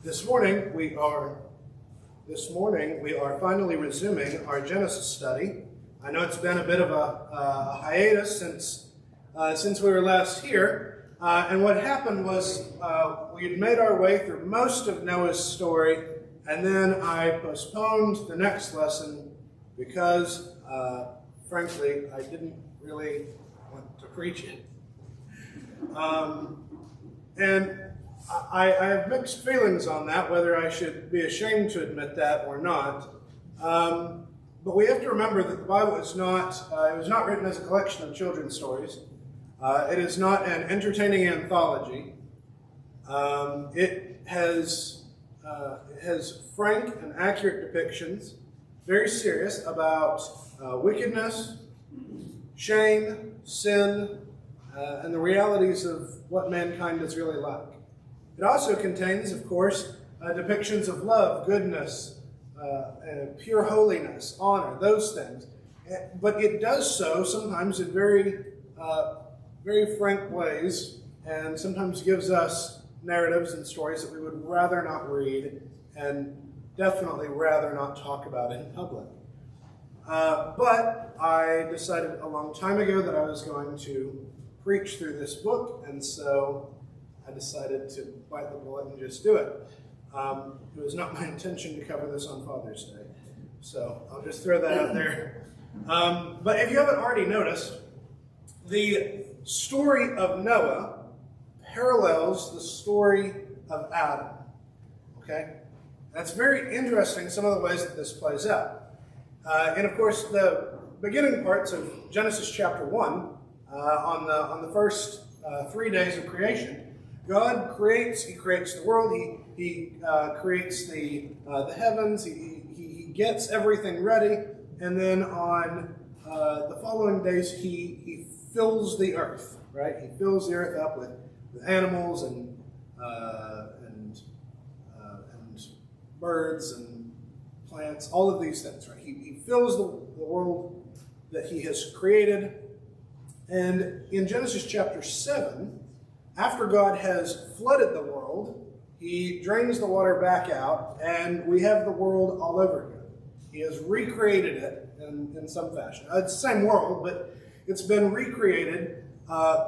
This morning we are finally resuming our Genesis study. I know it's been a bit of a hiatus since we were last here, and what happened was we had made our way through most of Noah's story, and then I postponed the next lesson because, frankly, I didn't really want to preach it. And I have mixed feelings on that, whether I should be ashamed to admit that or not. But we have to remember that the Bible is not, it was not written as a collection of children's stories. It is not an entertaining anthology. It has frank and accurate depictions, very serious, about wickedness, shame, sin, and the realities of what mankind is really like. It also contains, of course, depictions of love, goodness, pure holiness, honor, those things. But it does so sometimes in very frank ways, and sometimes gives us narratives and stories that we would rather not read and definitely rather not talk about in public. But I decided a long time ago that I was going to preach through this book, and so I decided to bite the bullet and just do it. It was not my intention to cover this on Father's Day, so I'll just throw that out there. But if you haven't already noticed, the story of Noah parallels the story of Adam. Okay? That's very interesting, some of the ways that this plays out. And of course, the beginning parts of Genesis chapter 1, on the first 3 days of creation, God creates the world, he creates the heavens, he gets everything ready, and then on the following days he fills the earth, right? He fills the earth up with animals and birds and plants, all of these things, right? He fills the world that he has created. And in Genesis chapter 7, after God has flooded the world, he drains the water back out, and we have the world all over again. He has recreated it in some fashion. It's the same world, but it's been recreated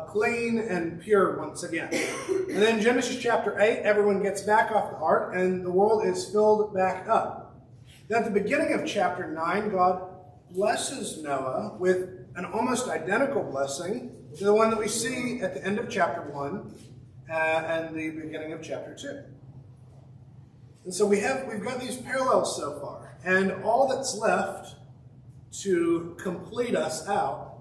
clean and pure once again. And then Genesis chapter 8, everyone gets back off the ark, and the world is filled back up. Then at the beginning of chapter 9, God blesses Noah with an almost identical blessing to the one that we see at the end of chapter 1 and the beginning of chapter 2. And so we've got these parallels so far. And all that's left to complete us out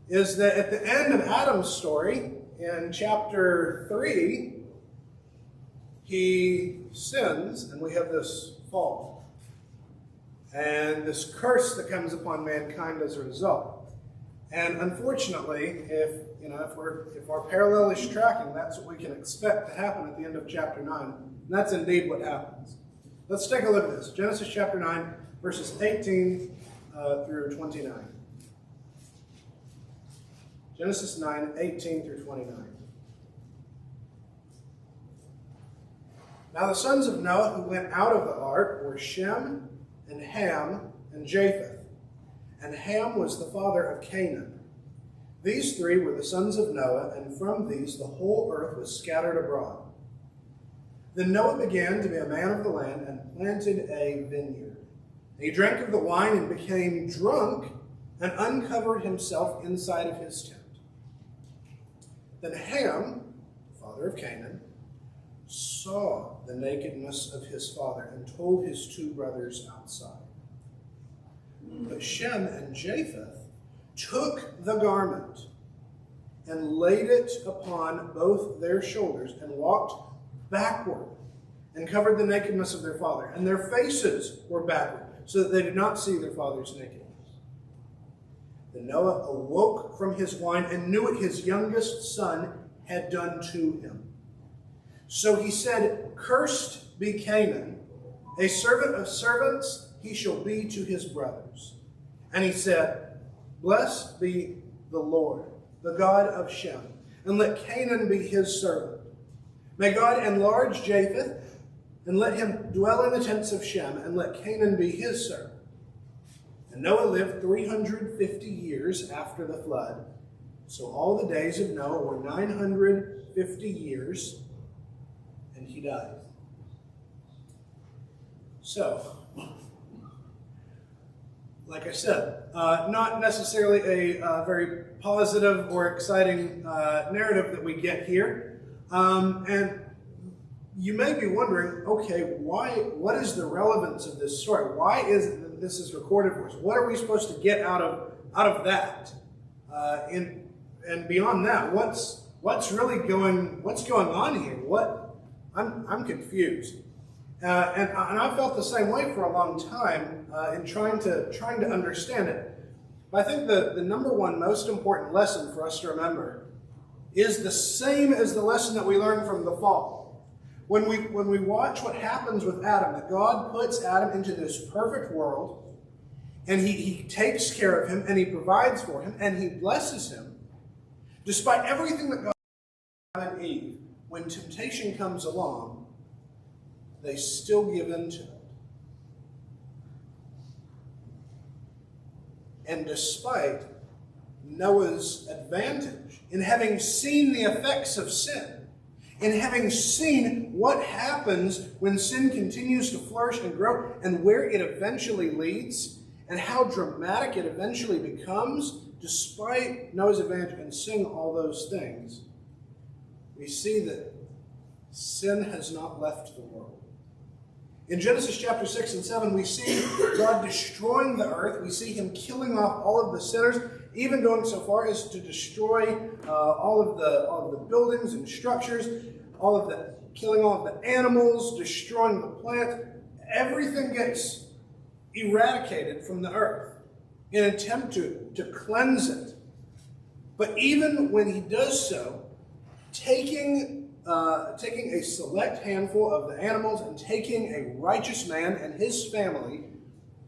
is that at the end of Adam's story, in chapter 3, he sins, and we have this fall. And this curse that comes upon mankind as a result. And unfortunately, if our parallel is tracking, that's what we can expect to happen at the end of chapter 9. And that's indeed what happens. Let's take a look at this. Genesis chapter 9, verses 18 through 29. Genesis 9, 18 through 29. Now the sons of Noah who went out of the ark were Shem and Ham and Japheth. And Ham was the father of Canaan. These three were the sons of Noah, and from these the whole earth was scattered abroad. Then Noah began to be a man of the land and planted a vineyard. He drank of the wine and became drunk and uncovered himself inside of his tent. Then Ham, father of Canaan, saw the nakedness of his father and told his two brothers outside. But Shem and Japheth took the garment and laid it upon both their shoulders and walked backward and covered the nakedness of their father. And their faces were backward, so that they did not see their father's nakedness. Then Noah awoke from his wine and knew what his youngest son had done to him. So he said, "Cursed be Canaan, a servant of servants he shall be to his brothers." And he said, "Blessed be the Lord, the God of Shem, and let Canaan be his servant. May God enlarge Japheth, and let him dwell in the tents of Shem, and let Canaan be his servant. And Noah lived 350 years after the flood. So all the days of Noah were 950 years, and he died. So, like I said, not necessarily a very positive or exciting narrative that we get here. And you may be wondering, okay, what is the relevance of this story? Why is it that this is recorded for us? What are we supposed to get out of that? And beyond that, what's going on here? I'm confused. And I felt the same way for a long time in trying to understand it. But I think the number one most important lesson for us to remember is the same as the lesson that we learned from the fall. When we watch what happens with Adam, that God puts Adam into this perfect world, and he takes care of him, and he provides for him, and he blesses him, despite everything that God did to Adam and Eve, when temptation comes along, they still give in to it. And despite Noah's advantage in having seen the effects of sin, in having seen what happens when sin continues to flourish and grow, and where it eventually leads, and how dramatic it eventually becomes, despite Noah's advantage in seeing all those things, we see that sin has not left the world. In Genesis chapter 6 and 7, we see God destroying the earth. We see him killing off all of the sinners, even going so far as to destroy all of the buildings and structures, killing all of the animals, destroying the plant. Everything gets eradicated from the earth in an attempt to cleanse it. But even when he does so, taking a select handful of the animals and taking a righteous man and his family,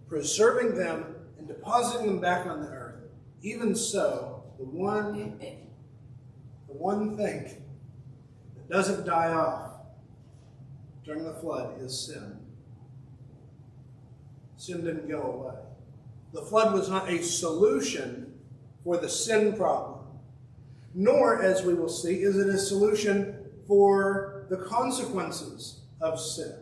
preserving them and depositing them back on the earth. Even so, the one thing that doesn't die off during the flood is sin. Sin didn't go away. The flood was not a solution for the sin problem, nor, as we will see, is it a solution for the consequences of sin.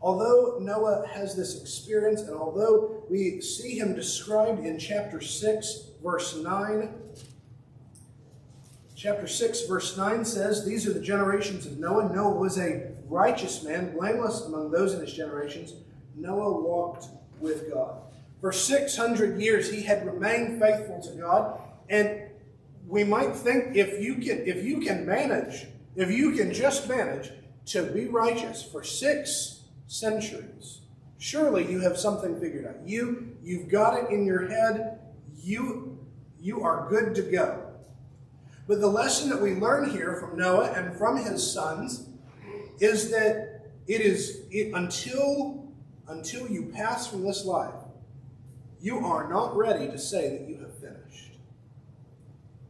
Although Noah has this experience, and although we see him described in chapter 6, verse 9, chapter 6, verse 9 says, "These are the generations of Noah. Noah was a righteous man, blameless among those in his generations. Noah walked with God." For 600 years, he had remained faithful to God, and we might think if you can just manage to be righteous for 6 centuries, surely you have something figured out. You've got it in your head. You are good to go. But the lesson that we learn here from Noah and from his sons is that until you pass from this life, you are not ready to say that you have finished.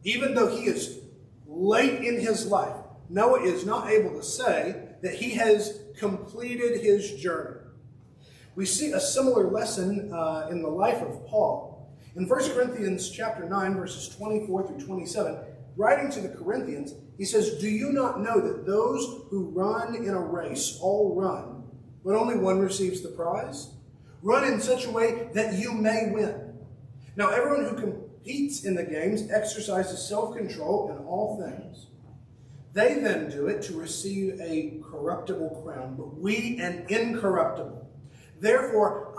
Even though he is late in his life, Noah is not able to say that he has completed his journey. We see a similar lesson in the life of Paul. In 1 Corinthians chapter 9, verses 24 through 27, writing to the Corinthians, he says, "Do you not know that those who run in a race all run, but only one receives the prize? Run in such a way that you may win. Now everyone who competes in the games exercises self-control in all things. They then do it to receive a corruptible crown, but we an incorruptible. Therefore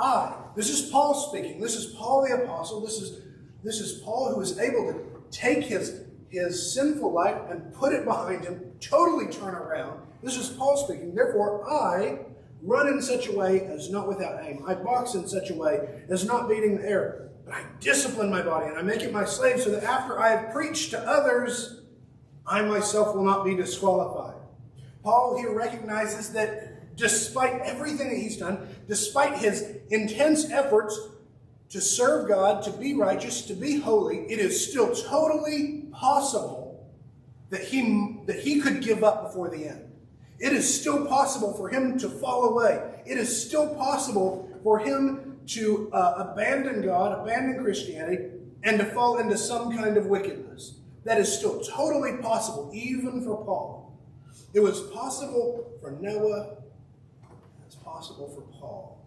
this is Paul speaking, this is Paul the apostle, this is Paul who is able to take his sinful life and put it behind him, totally turn around. This is Paul speaking. Therefore I run in such a way as not without aim. I box in such a way as not beating the air. But I discipline my body and I make it my slave so that after I have preached to others, I myself will not be disqualified." Paul here recognizes that despite everything that he's done, despite his intense efforts to serve God, to be righteous, to be holy, it is still totally possible that he could give up before the end. It is still possible for him to fall away. It is still possible for him to abandon God, abandon Christianity, and to fall into some kind of wickedness. That is still totally possible, even for Paul. It was possible for Noah. It's possible for Paul.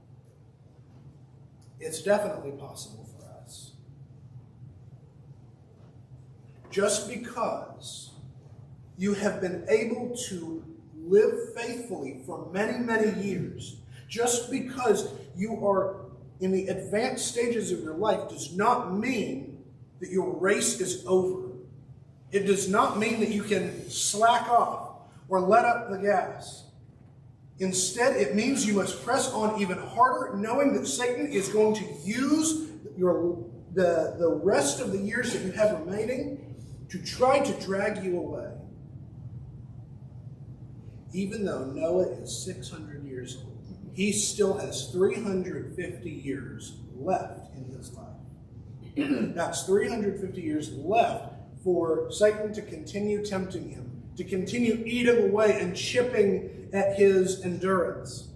It's definitely possible for us. Just because you have been able to live faithfully for many, many years, just because you are in the advanced stages of your life, does not mean that your race is over. It does not mean that you can slack off or let up the gas. Instead, it means you must press on even harder, knowing that Satan is going to use the rest of the years that you have remaining to try to drag you away. Even though Noah is 600 years old, he still has 350 years left in his life. That's 350 years left for Satan to continue tempting him, to continue eating away and chipping at his endurance.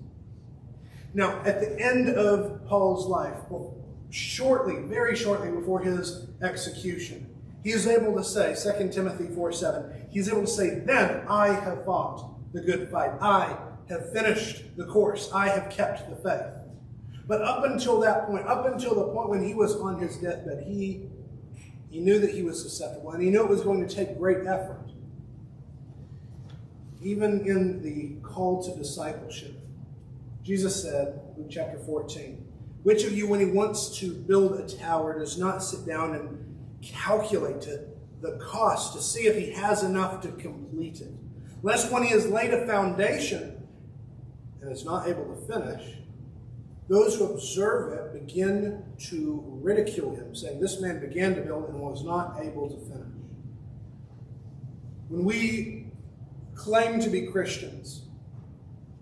Now, at the end of Paul's life, very shortly before his execution, he is able to say, 2 Timothy 4:7, he is able to say, "Then I have fought the good fight. I have finished the course. I have kept the faith." But up until that point, up until the point when he was on his deathbed, he knew that he was susceptible, and he knew it was going to take great effort. Even in the call to discipleship, Jesus said, Luke chapter 14, "Which of you, when he wants to build a tower, does not sit down and calculate the cost to see if he has enough to complete it? Lest when he has laid a foundation and is not able to finish, those who observe it begin to ridicule him, saying, 'This man began to build and was not able to finish.'" When we claim to be Christians,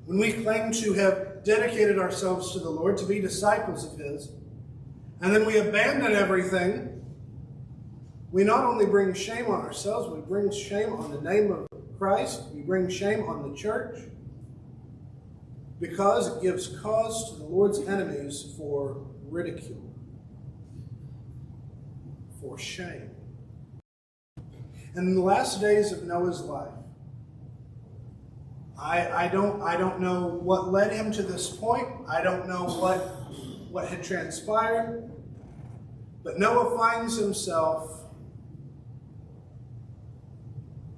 when we claim to have dedicated ourselves to the Lord, to be disciples of his, and then we abandon everything, we not only bring shame on ourselves, we bring shame on the name of Christ, we bring shame on the church, because it gives cause to the Lord's enemies for ridicule, for shame. And in the last days of Noah's life, I don't know what led him to this point. I don't know what had transpired. But Noah finds himself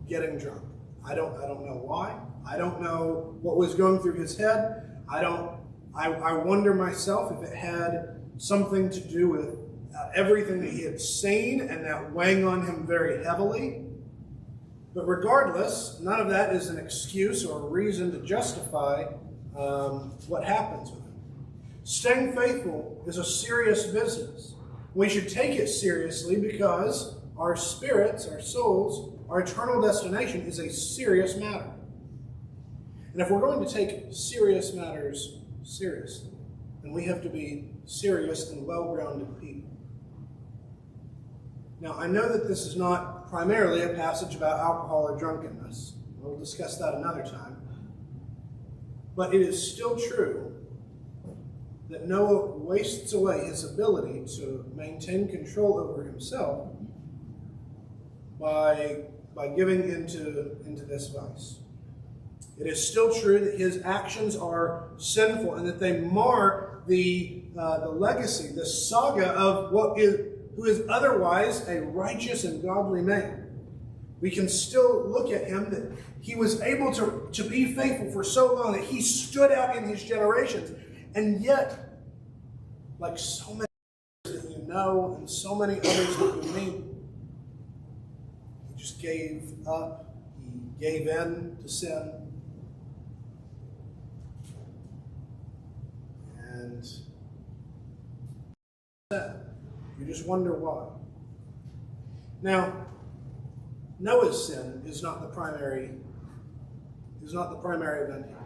getting drunk. I don't know why. I don't know what was going through his head. I wonder myself if it had something to do with everything that he had seen and that weighing on him very heavily. But regardless, none of that is an excuse or a reason to justify what happens with him. Staying faithful is a serious business. We should take it seriously because our spirits, our souls, our eternal destination is a serious matter. And if we're going to take serious matters seriously, then we have to be serious and well-grounded people. Now, I know that this is not primarily a passage about alcohol or drunkenness. We'll discuss that another time. But it is still true that Noah wastes away his ability to maintain control over himself by giving into this vice. It is still true that his actions are sinful and that they mar the legacy, the saga of who is otherwise a righteous and godly man. We can still look at him that he was able to be faithful for so long that he stood out in his generations. And yet, like so many others that you know and so many others that you meet, he just gave up. He gave in to sin. And you just wonder why. Now, Noah's sin is not the primary event here.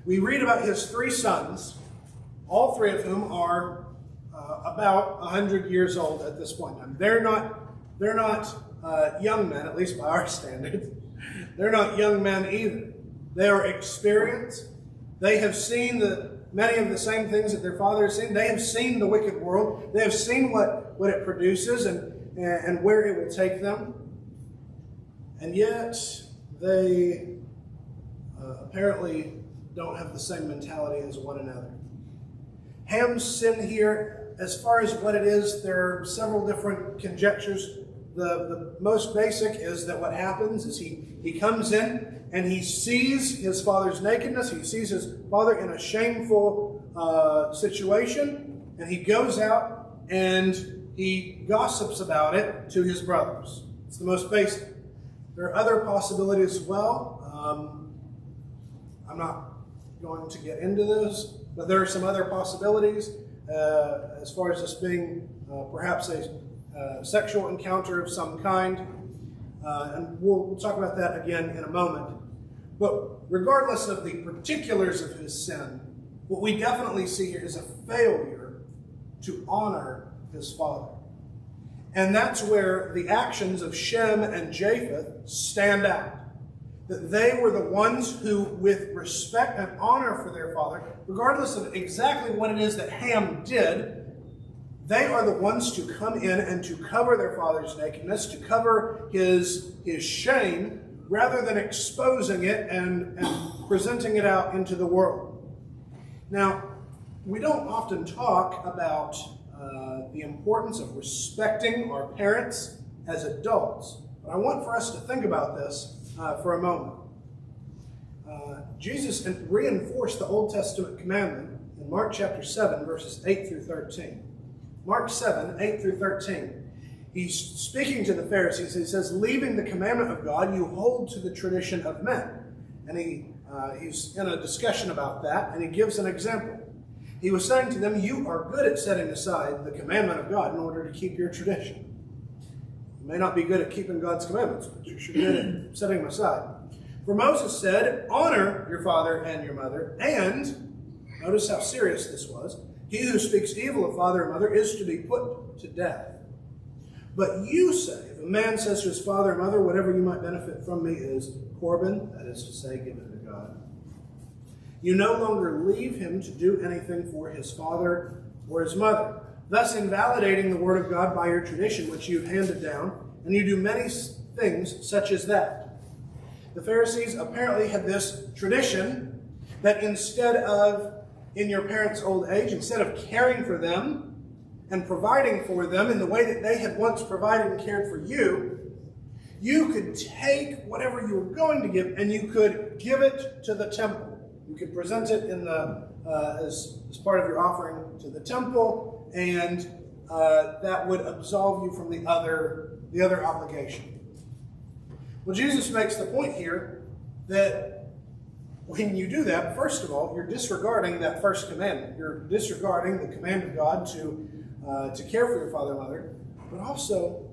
We read about his three sons, all three of whom are about 100 years old at this point in time. They're not young men, at least by our standards. They're not young men either. They are experienced. They have seen many of the same things that their father has seen. They have seen the wicked world. They have seen what it produces and where it will take them. And yet, they apparently don't have the same mentality as one another. Ham's sin here, as far as what it is, there are several different conjectures. The most basic is that what happens is he comes in and he sees his father's nakedness. He sees his father in a shameful situation, and he goes out and he gossips about it to his brothers. It's the most basic. There are other possibilities as well. I'm not going to get into this, but there are some other possibilities as far as this being perhaps a sexual encounter of some kind. And we'll talk about that again in a moment. But regardless of the particulars of his sin, what we definitely see here is a failure to honor his father. And that's where the actions of Shem and Japheth stand out. That they were the ones who, with respect and honor for their father, regardless of exactly what it is that Ham did, they are the ones to come in and to cover their father's nakedness, to cover his shame, rather than exposing it and presenting it out into the world. Now, we don't often talk about the importance of respecting our parents as adults, but I want for us to think about this for a moment. Jesus reinforced the Old Testament commandment in Mark chapter 7, verses 8 through 13. Mark 7, 8 through 13. He's speaking to the Pharisees. He says, leaving the commandment of God, you hold to the tradition of men. And he's in a discussion about that, and he gives an example. He was saying to them, you are good at setting aside the commandment of God in order to keep your tradition. You may not be good at keeping God's commandments, but you're good at setting them aside. For Moses said, honor your father and your mother, and, notice how serious this was, he who speaks evil of father and mother is to be put to death. But you say, if a man says to his father and mother, whatever you might benefit from me is Corban, that is to say, given to God, you no longer leave him to do anything for his father or his mother, thus invalidating the word of God by your tradition, which you've handed down, and you do many things such as that. The Pharisees apparently had this tradition that instead of, in your parents' old age, instead of caring for them and providing for them in the way that they had once provided and cared for you, you could take whatever you were going to give and you could give it to the temple. You could present it in as part of your offering to the temple, and that would absolve you from the other obligation. Well, Jesus makes the point here that when you do that, first of all, you're disregarding that first commandment. You're disregarding the command of God to care for your father and mother, but also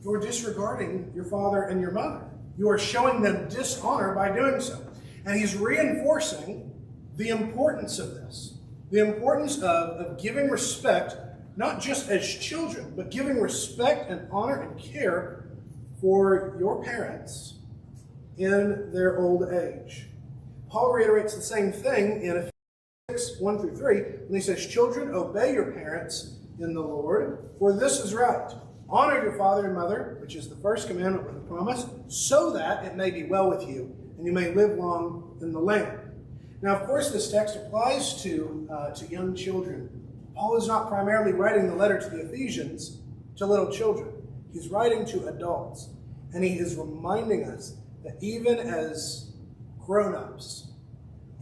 you're disregarding your father and your mother. You are showing them dishonor by doing so. And he's reinforcing the importance of this, the importance of giving respect, not just as children, but giving respect and honor and care for your parents in their old age. Paul reiterates the same thing in Ephesians 6, 1 through 3, when he says, children, obey your parents in the Lord, for this is right. Honor your father and mother, which is the first commandment with a promise, so that it may be well with you, and you may live long in the land. Now, of course, this text applies to young children. Paul is not primarily writing the letter to the Ephesians to little children. He's writing to adults, and he is reminding us that even as grown-ups,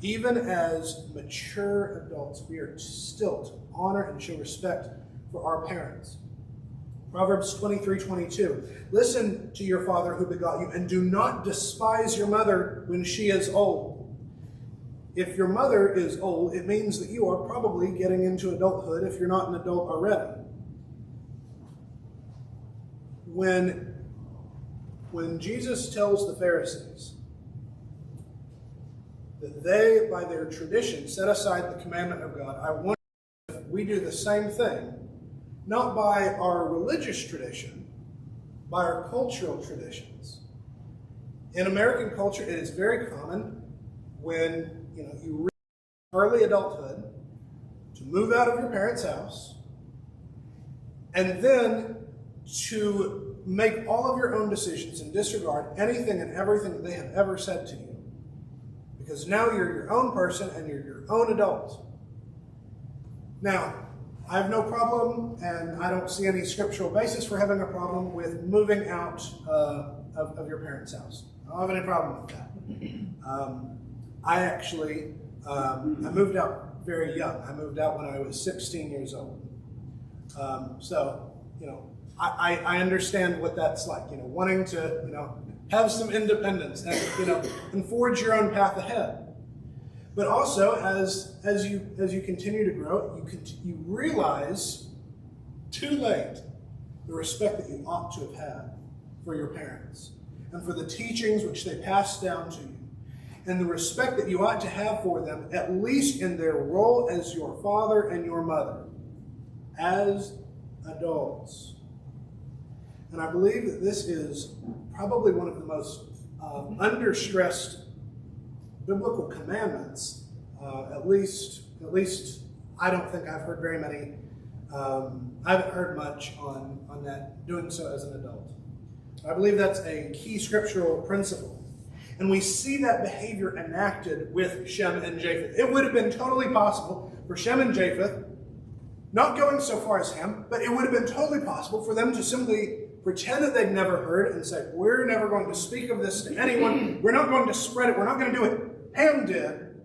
even as mature adults, we are still to honor and show respect for our parents. Proverbs 23:22. Listen to your father who begot you, and do not despise your mother when she is old. If your mother is old, it means that you are probably getting into adulthood if you're not an adult already. When Jesus tells the Pharisees that they, by their tradition, set aside the commandment of God, I wonder if we do the same thing, not by our religious tradition, by our cultural traditions. In American culture, it is very common when you reach early adulthood to move out of your parents' house and then to make all of your own decisions and disregard anything and everything that they have ever said to you. Because now you're your own person and you're your own adult. Now, I have no problem, and I don't see any scriptural basis for having a problem with moving out of your parents' house. I don't have any problem with that. I actually, I moved out very young. I moved out when I was 16 years old. I understand what that's like, wanting to, have some independence and forge your own path ahead. But also, as you continue to grow, you realize too late the respect that you ought to have had for your parents and for the teachings which they passed down to you, and the respect that you ought to have for them, at least in their role as your father and your mother, as adults. And I believe that this is probably one of the most under-stressed biblical commandments. At least I don't think I've heard very many. I haven't heard much on that, doing so as an adult. I believe that's a key scriptural principle. And we see that behavior enacted with Shem and Japheth. It would have been totally possible for Shem and Japheth, not going so far as Ham, but it would have been totally possible for them to simply pretend that they'd never heard and say, we're never going to speak of this to anyone. We're not going to spread it. We're not going to do it. Ham did.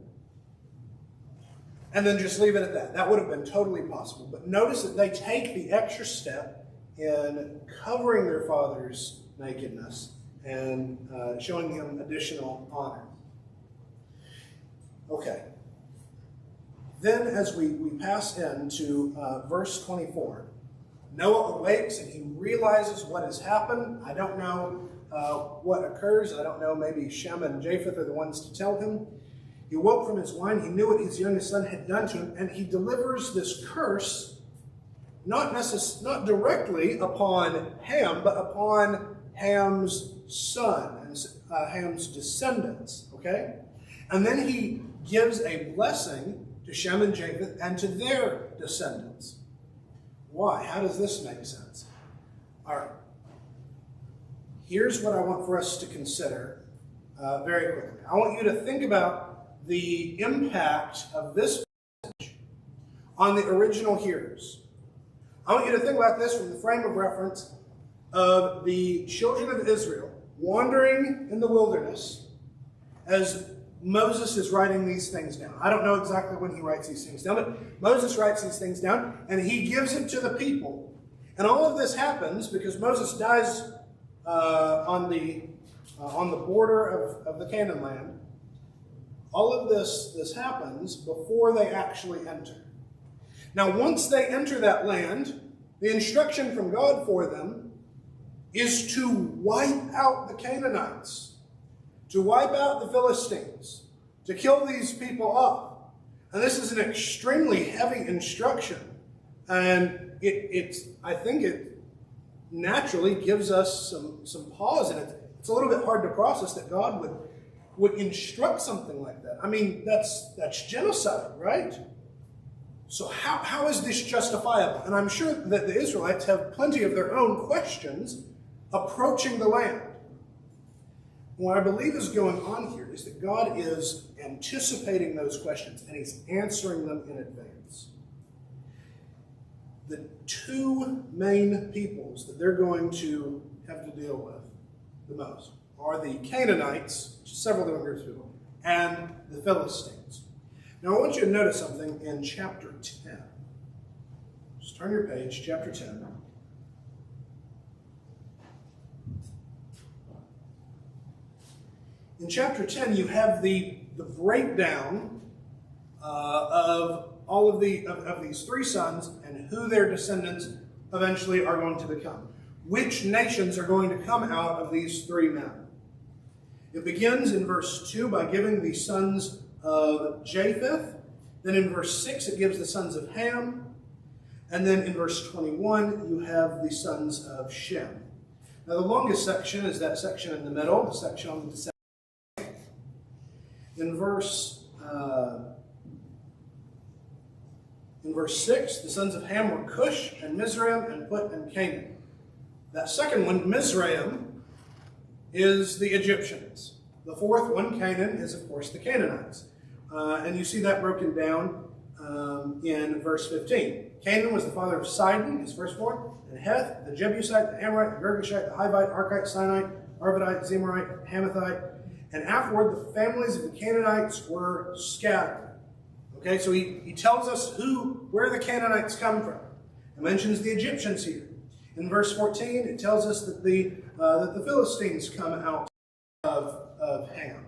And then just leave it at that. That would have been totally possible. But notice that they take the extra step in covering their father's nakedness and showing him additional honor. Okay. Then as we pass into verse 24, Noah awakes and he realizes what has happened. I don't know what occurs. I don't know, maybe Shem and Japheth are the ones to tell him. He woke from his wine. He knew what his youngest son had done to him, and he delivers this curse, not directly upon Ham, but upon Ham's son and Ham's descendants. Okay? And then he gives a blessing to Shem and Japheth and to their descendants. Why? How does this make sense? All right. Here's what I want for us to consider very quickly. I want you to think about the impact of this message on the original hearers. I want you to think about this from the frame of reference of the children of Israel wandering in the wilderness as Moses is writing these things down. I don't know exactly when he writes these things down, but Moses writes these things down and he gives it to the people. And all of this happens because Moses dies on the border of the Canaan land. All of this happens before they actually enter. Now, once they enter that land, the instruction from God for them is to wipe out the Canaanites, to wipe out the Philistines, to kill these people off. And this is an extremely heavy instruction. And I think it naturally gives us some pause, and it's a little bit hard to process that God would instruct something like that. I mean, that's genocide, right? So how is this justifiable? And I'm sure that the Israelites have plenty of their own questions approaching the land. What I believe is going on here is that God is anticipating those questions and he's answering them in advance. The two main peoples that they're going to have to deal with the most are the Canaanites, which is several different groups of people, and the Philistines. Now I want you to notice something in chapter 10. Just turn your page, chapter 10. In chapter 10, you have the breakdown of all of these three sons and who their descendants eventually are going to become. Which nations are going to come out of these three men? It begins in verse 2 by giving the sons of Japheth. Then in verse 6, it gives the sons of Ham. And then in verse 21, you have the sons of Shem. Now, the longest section is that section in the middle, the section on the descendants. In verse 6, the sons of Ham were Cush and Mizraim and Put and Canaan. That second one, Mizraim, is the Egyptians. The fourth one, Canaan, is of course the Canaanites. And you see that broken down in verse 15. Canaan was the father of Sidon, his firstborn, and Heth, the Jebusite, the Amorite, the Girgashite, the Hivite, Archite, Sinite, Arvadite, Zemarite, Hamathite. And afterward, the families of the Canaanites were scattered. Okay, so he tells us where the Canaanites come from. It mentions the Egyptians here. In verse 14, it tells us that the Philistines come out of Ham.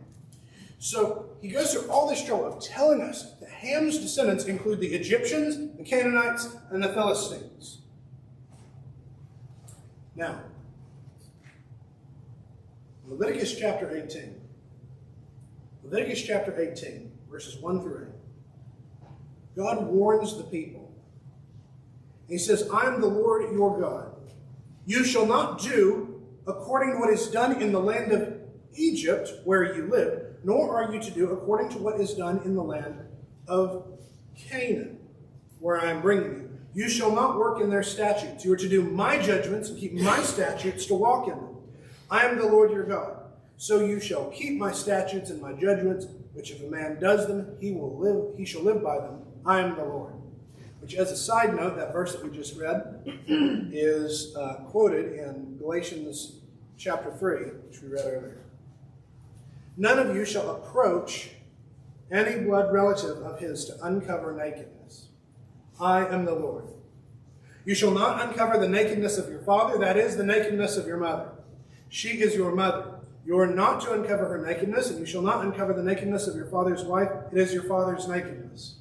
So he goes through all this trouble of telling us that Ham's descendants include the Egyptians, the Canaanites, and the Philistines. Now, Leviticus chapter 18. Leviticus chapter 18, verses 1 through 8. God warns the people. He says, I am the Lord your God. You shall not do according to what is done in the land of Egypt, where you live, nor are you to do according to what is done in the land of Canaan, where I am bringing you. You shall not work in their statutes. You are to do my judgments and keep my statutes to walk in them. I am the Lord your God. So you shall keep my statutes and my judgments, which if a man does them, he shall live by them. I am the Lord. Which, as a side note, that verse that we just read is quoted in Galatians chapter 3, which we read earlier. None of you shall approach any blood relative of his to uncover nakedness. I am the Lord. You shall not uncover the nakedness of your father, that is, the nakedness of your mother. She is your mother. You are not to uncover her nakedness, and you shall not uncover the nakedness of your father's wife. It is your father's nakedness.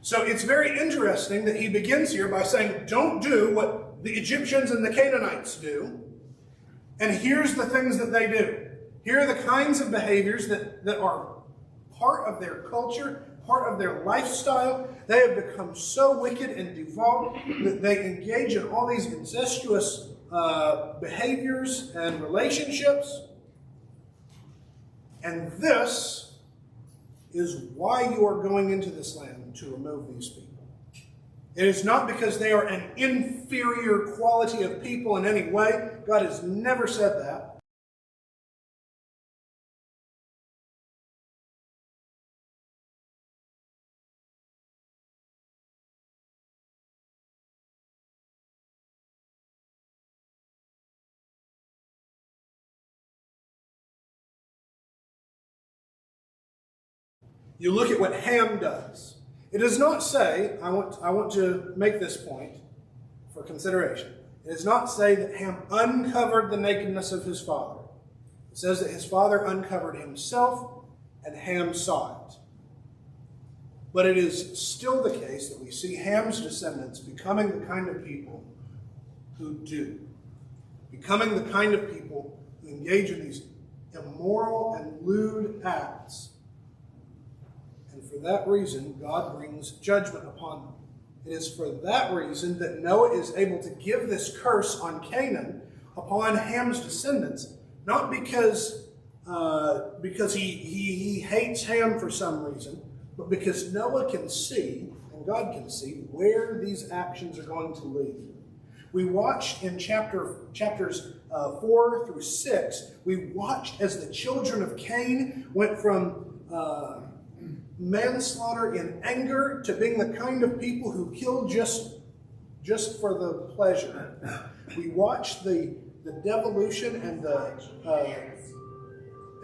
So it's very interesting that he begins here by saying, don't do what the Egyptians and the Canaanites do. And here's the things that they do. Here are the kinds of behaviors that are part of their culture, part of their lifestyle. They have become so wicked and devolved that they engage in all these incestuous behaviors and relationships. And this is why you are going into this land, to remove these people. It is not because they are an inferior quality of people in any way. God has never said that. You look at what Ham does. It does not say, I want to make this point for consideration. It does not say that Ham uncovered the nakedness of his father. It says that his father uncovered himself and Ham saw it. But it is still the case that we see Ham's descendants becoming the kind of people who do. Becoming the kind of people who engage in these immoral and lewd acts. And for that reason, God brings judgment upon them. It is for that reason that Noah is able to give this curse on Canaan upon Ham's descendants, not because he hates Ham for some reason, but because Noah can see, and God can see, where these actions are going to lead. We watched in chapters 4 through 6, we watched as the children of Cain went from manslaughter in anger to being the kind of people who kill just for the pleasure. We watched the devolution and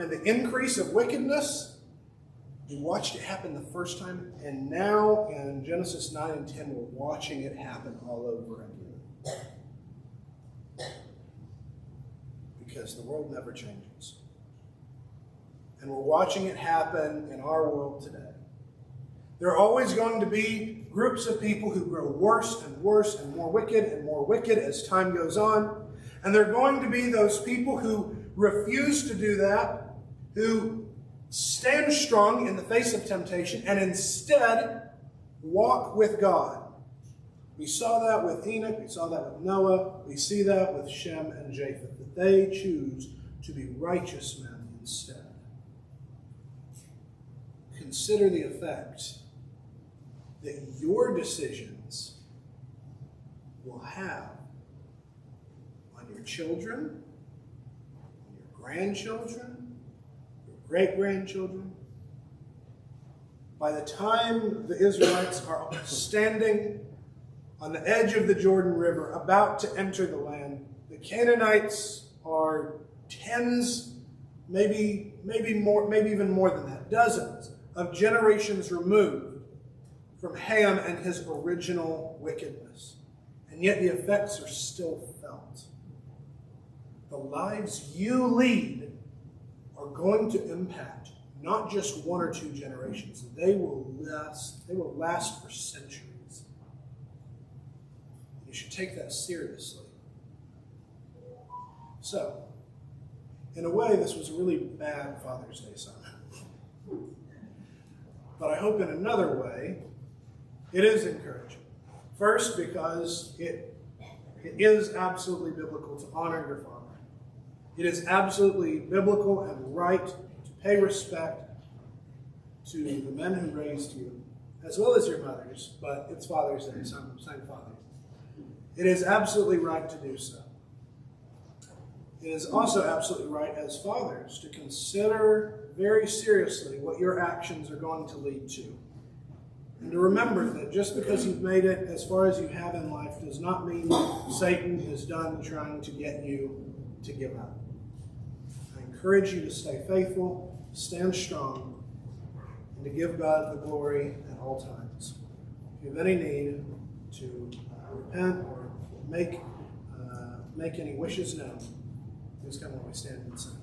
the increase of wickedness. We watched it happen the first time, and now in Genesis 9 and 10, we're watching it happen all over again. Because the world never changes. And we're watching it happen in our world today. There are always going to be groups of people who grow worse and worse and more wicked as time goes on. And there are going to be those people who refuse to do that, who stand strong in the face of temptation and instead walk with God. We saw that with Enoch, we saw that with Noah, we see that with Shem and Japheth, that they choose to be righteous men instead. Consider the effect that your decisions will have on your children, on your grandchildren, your great-grandchildren. By the time the Israelites are standing on the edge of the Jordan River, about to enter the land, the Canaanites are tens, maybe more, maybe even more than that, dozens of generations removed from Ham and his original wickedness. And yet the effects are still felt. The lives you lead are going to impact not just one or two generations. They will last for centuries. You should take that seriously. So, in a way, this was a really bad Father's Day sermon. But I hope in another way, it is encouraging. First, because it is absolutely biblical to honor your father. It is absolutely biblical and right to pay respect to the men who raised you, as well as your mothers, but it's Father's Day, so I'm saying Father. It is absolutely right to do so. It is also absolutely right as fathers to consider very seriously what your actions are going to lead to. And to remember that just because you've made it as far as you have in life does not mean Satan is done trying to get you to give up. I encourage you to stay faithful, stand strong, and to give God the glory at all times. If you have any need to repent or make any wishes known, please come when we stand and sing.